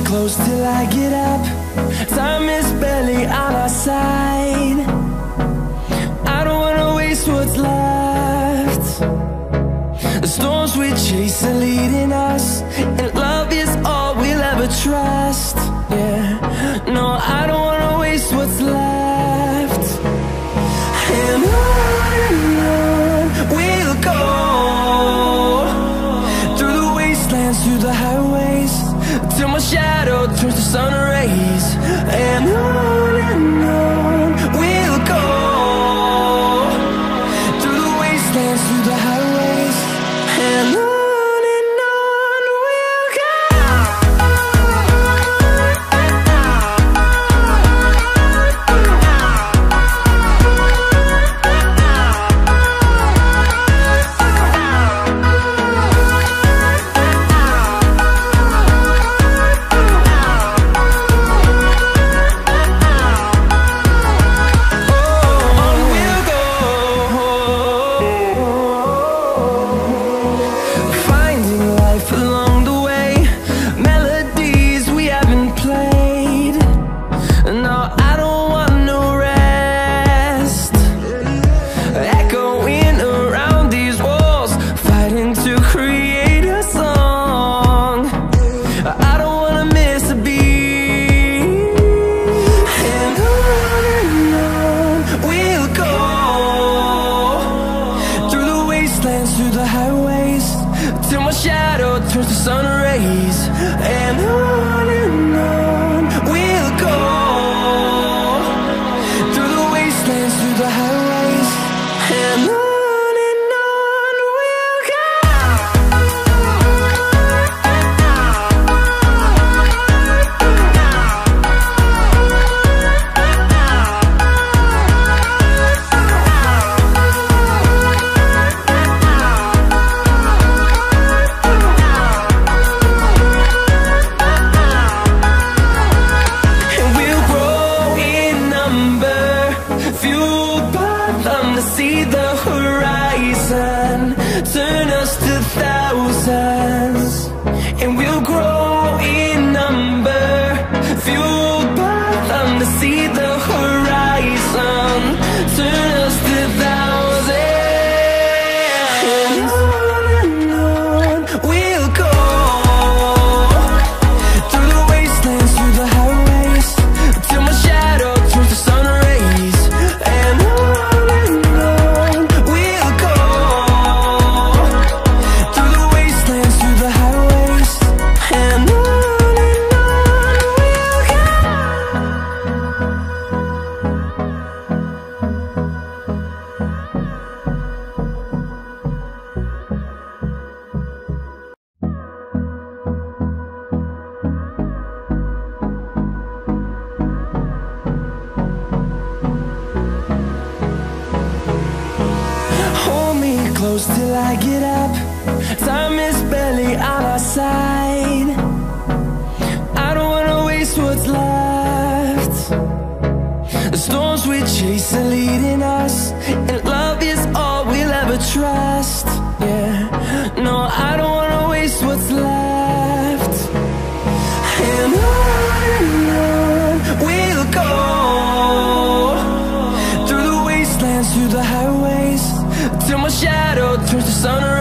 close till I get up. Time is barely on our side. I don't wanna waste what's left. The storms we chase are leading us, and love is all we'll ever trust. Yeah, no, I don't wanna waste what's left. And on we'll go, through the wastelands, through the highways, till my shadow turns to sun rays. And on we'll go, through the wastelands, through the highways, and on we'll go. Through the highways, till my shadow turns to sun rays. And on we'll go, through the wastelands, through the highways, and on we'll go. See the horizon, turn us to thousands, and we'll grow in number, fueled by them. To see the horizon, turn us to thousands, and on we'll go, through the wastelands, through the highways, till my shadow turns to sun rays. And close till I get up. Time is barely on our side. I don't wanna waste what's left. The storms we chase are leading us, and love is all we'll ever trust. Yeah, no, I don't wanna waste what's left. And on we'll go, through the wastelands, through the highways, till my shadow turns to sun rays.